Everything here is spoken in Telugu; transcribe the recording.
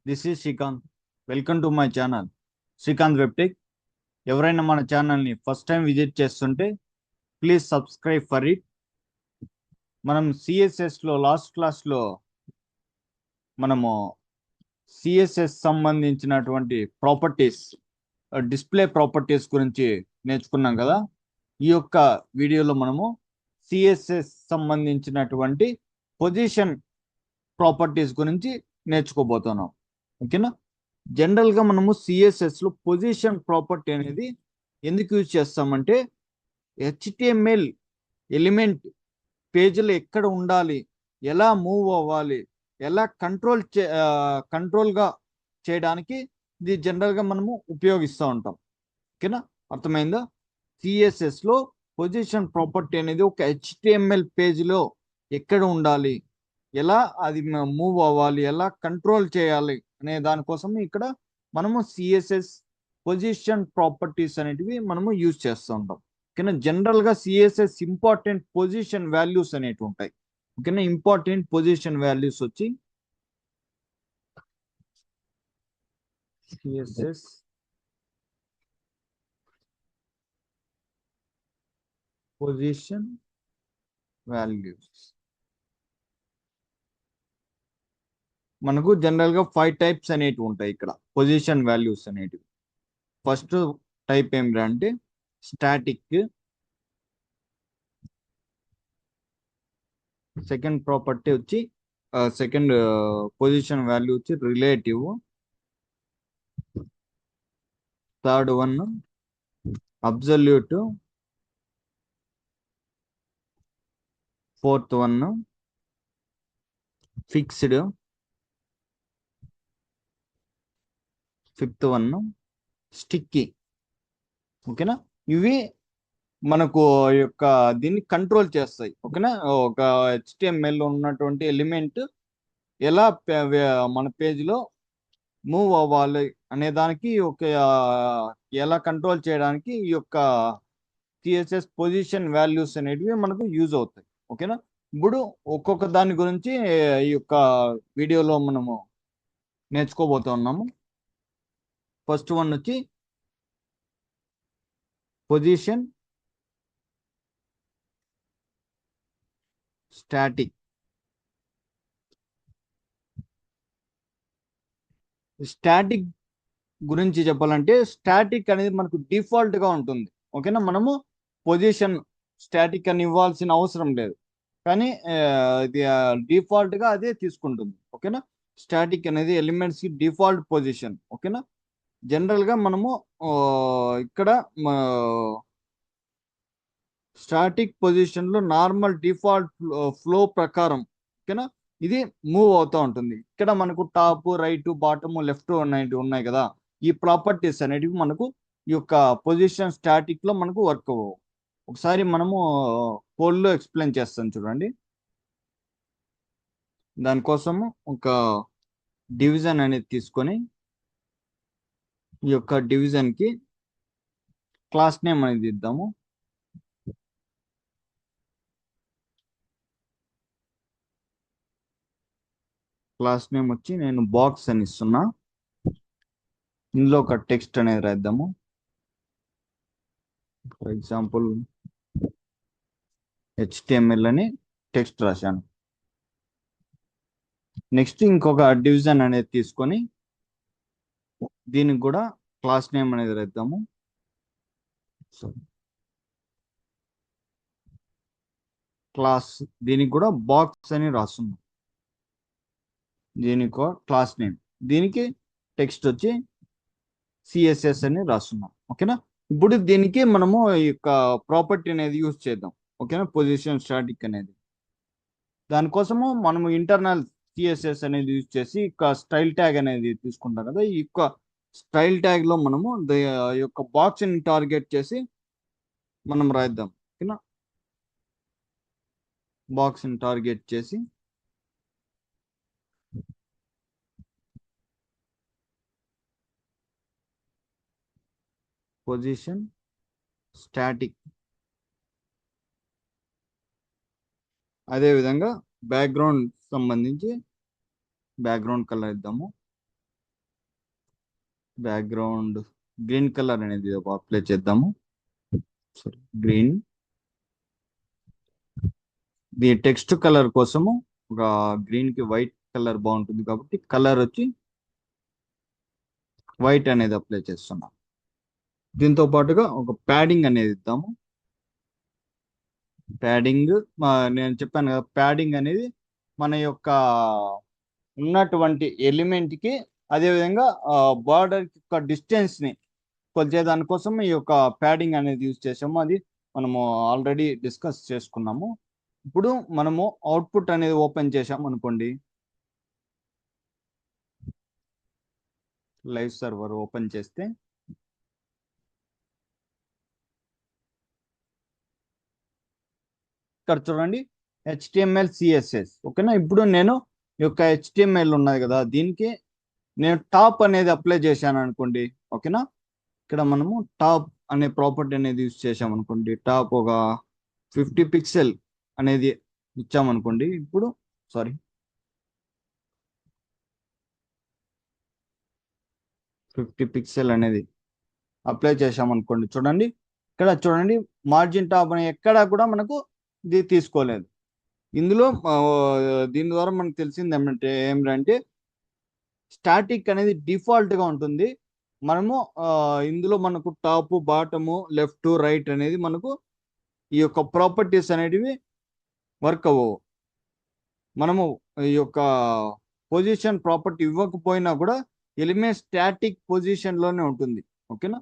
This is Srikanth. Welcome to my channel Srikanth web tech. ఎవరైనా మన ఛానల్ని ఫస్ట్ టైం విజిట్ చేస్తుంటే ప్లీజ్ సబ్స్క్రైబ్ ఫర్ ఇట్. మనం సిఎస్ఎస్లో లాస్ట్ క్లాస్లో మనము సిఎస్ఎస్ సంబంధించినటువంటి ప్రాపర్టీస్, డిస్ప్లే ప్రాపర్టీస్ గురించి నేర్చుకున్నాం కదా. ఈ యొక్క వీడియోలో మనము సిఎస్ఎస్ సంబంధించినటువంటి పొజిషన్ ప్రాపర్టీస్ గురించి నేర్చుకోబోతున్నాం. ఓకేనా. జనరల్గా మనము సిఎస్ఎస్లో పొజిషన్ ప్రాపర్టీ అనేది ఎందుకు యూజ్ చేస్తామంటే హెచ్టిఎంఎల్ ఎలిమెంట్ పేజీలో ఎక్కడ ఉండాలి, ఎలా మూవ్ అవ్వాలి, ఎలా కంట్రోల్గా చేయడానికి ఇది జనరల్గా మనము ఉపయోగిస్తూ ఉంటాం. ఓకేనా, అర్థమైందా? సిఎస్ఎస్లో పొజిషన్ ప్రాపర్టీ అనేది ఒక హెచ్టిఎంఎల్ పేజీలో ఎక్కడ ఉండాలి, ఎలా అది మూవ్ అవ్వాలి, ఎలా కంట్రోల్ చేయాలి అనే దానికోసం ఇక్కడ మనము సిఎస్ఎస్ పొజిషన్ ప్రాపర్టీస్ అనేటివి మనము యూజ్ చేస్తూ ఉంటాం. ఓకేనా. జనరల్గా సిఎస్ఎస్ ఇంపార్టెంట్ పొజిషన్ వాల్యూస్ అనేటివి ఉంటాయి. ఓకేనా. ఇంపార్టెంట్ పొజిషన్ వాల్యూస్ వచ్చి సిఎస్ఎస్ పొజిషన్ వాల్యూస్ మనకు జనరల్గా 5 టైప్స్ అనేటివి ఉంటాయి ఇక్కడ పొజిషన్ వాల్యూస్ అనేటివి. ఫస్ట్ టైప్ ఏమిటంటే స్టాటిక్, సెకండ్ ప్రాపర్టీ వచ్చి సెకండ్ పొజిషన్ వాల్యూ వచ్చి relative, third one absolute, fourth one fixed, fifth one sticky. ఓకేనా. ఇవి మనకు యొక్క దీన్ని కంట్రోల్ చేస్తాయి. ఓకేనా. ఒక హెచ్టిఎంఎల్ ఉన్నటువంటి ఎలిమెంట్ ఎలా మన పేజ్లో మూవ్ అవ్వాలి అనే దానికి ఒక ఎలా కంట్రోల్ చేయడానికి ఈ యొక్క సిఎస్ఎస్ పొజిషన్ వాల్యూస్ అనేటివి మనకు యూజ్ అవుతాయి. ఓకేనా. ఇప్పుడు ఒక్కొక్క దాని గురించి ఈ యొక్క వీడియోలో మనము నేర్చుకోబోతున్నాము. ఫస్ట్ వన్ వచ్చి పొజిషన్ స్టాటిక్. స్టాటిక్ గురించి చెప్పాలంటే స్టాటిక్ అనేది మనకు డిఫాల్ట్ గా ఉంటుంది. ఓకేనా. మనము పొజిషన్ స్టాటిక్ అని ఇవ్వాల్సిన అవసరం లేదు, కానీ ఇది డిఫాల్ట్ గా అదే తీసుకుంటుంది. ఓకేనా. స్టాటిక్ అనేది ఎలిమెంట్స్ కి డిఫాల్ట్ పొజిషన్. ఓకేనా. జనరల్ గా మనము ఇక్కడ స్టాటిక్ పొజిషన్ లో నార్మల్ డిఫాల్ట్ ఫ్లో ప్రకారం ఓకేనా ఇది మూవ్ అవుతూ ఉంటుంది. ఇక్కడ మనకు టాప్, రైట్, బాటమ్, లెఫ్ట్ ఉన్నాయి కదా. ఈ ప్రాపర్టీస్ అనేటివి మనకు ఈ యొక్క పొజిషన్ స్టాటిక్ లో మనకు వర్క్ అవ్వవు. ఒకసారి మనము కోడ్లో ఎక్స్ప్లెయిన్ చేస్తాను చూడండి. దానికోసము ఒక డివిజన్ అనేది తీసుకొని ఈ యొక్క డివిజన్ కి క్లాస్ నేమ్ అనేది ఇద్దాము. క్లాస్ నేమ్ వచ్చి నేను బాక్స్ అని ఇస్తున్నా. ఇందులో ఒక టెక్స్ట్ అనేది రాద్దాము. ఫర్ ఎగ్జాంపుల్ హెచ్టిఎంఎల్ అని టెక్స్ట్ రాశాను. నెక్స్ట్ ఇంకొక డివిజన్ అనేది తీసుకొని దీనికి కూడా క్లాస్ నేమ్ అనేది రాద్దాము. క్లాస్ దీనికి కూడా బాక్స్ అని రాస్తున్నాం. దీనికి క్లాస్ నేమ్, దీనికి టెక్స్ట్ వచ్చి సిఎస్ఎస్ అని రాస్తున్నాం. ఓకేనా. ఇప్పుడు దీనికి మనము ఈ యొక్క ప్రాపర్టీ అనేది యూజ్ చేద్దాం. ఓకేనా. పొజిషన్ స్టాటిక్ అనేది దానికోసము మనము ఇంటర్నల్ సిఎస్ఎస్ అనేది యూజ్ చేసి ఇక స్టైల్ ట్యాగ్ అనేది తీసుకుంటాం కదా. ఈ యొక్క స్టైల్ ట్యాగ్ లో మనము ఈ యొక్క బాక్స్ ని టార్గెట్ చేసి మనం రాద్దాం. ఓకేనా. బాక్స్ ని టార్గెట్ చేసి పొజిషన్ స్టాటిక్, అదేవిధంగా బ్యాక్గ్రౌండ్ సంబంధించి బ్యాక్గ్రౌండ్ కలర్ ఇద్దాము. బ్యాక్గ్రౌండ్ గ్రీన్ కలర్ అనేది అప్లై చేద్దాము. Sorry, green. The text colour కోసము ఒక గ్రీన్ కి వైట్ కలర్ బాగుంటుంది కాబట్టి కలర్ వచ్చి వైట్ అనేది అప్లై చేస్తున్నాం. దీంతో పాటుగా ఒక ప్యాడింగ్ అనేది ఇద్దాము. ప్యాడింగ్ నేను చెప్పాను కదా, ప్యాడింగ్ అనేది మన యొక్క ఉన్నటువంటి ఎలిమెంట్ కి అదేవిధంగా బార్డర్ యొక్క డిస్టెన్స్ ని కొలిచే దానికోసం ఈ యొక్క ప్యాడింగ్ అనేది యూజ్ చేసాము. అది మనము ఆల్రెడీ డిస్కస్ చేసుకున్నాము. ఇప్పుడు మనము అవుట్పుట్ అనేది ఓపెన్ చేసాము అనుకోండి. లైవ్ సర్వర్ ఓపెన్ చేస్తే ఇక్కడ చూడండి HTML CSS. ఓకేనా. ఇప్పుడు నేను ఈ యొక్క HTML ఉన్నది కదా, దీనికి నేను టాప్ అనేది అప్లై చేశాను అనుకోండి. ఓకేనా. ఇక్కడ మనము టాప్ అనే ప్రాపర్టీ అనేది యూజ్ చేసాం అనుకోండి. టాప్ ఒక 50 పిక్సెల్ అనేది ఇచ్చామనుకోండి. ఇప్పుడు సారీ 50 పిక్సెల్ అనేది అప్లై చేసామనుకోండి. చూడండి ఇక్కడ చూడండి మార్జిన్ టాప్ అని ఎక్కడా కూడా మనకు ఇది తీసుకోలేదు. ఇందులో దీని ద్వారా మనకు తెలిసింది ఏమిటంటే స్టాటిక్ అనేది డిఫాల్ట్ గా ఉంటుంది. మనము ఇందులో మనకు టాప్, బాటము, లెఫ్ట్, రైట్ అనేది మనకు ఈ యొక్క ప్రాపర్టీస్ అనేటివి వర్క్ అవ్వవు. మనము ఈ యొక్క పొజిషన్ ప్రాపర్టీ ఇవ్వకపోయినా కూడా ఎలిమెంట్ స్టాటిక్ పొజిషన్ లోనే ఉంటుంది. ఓకేనా.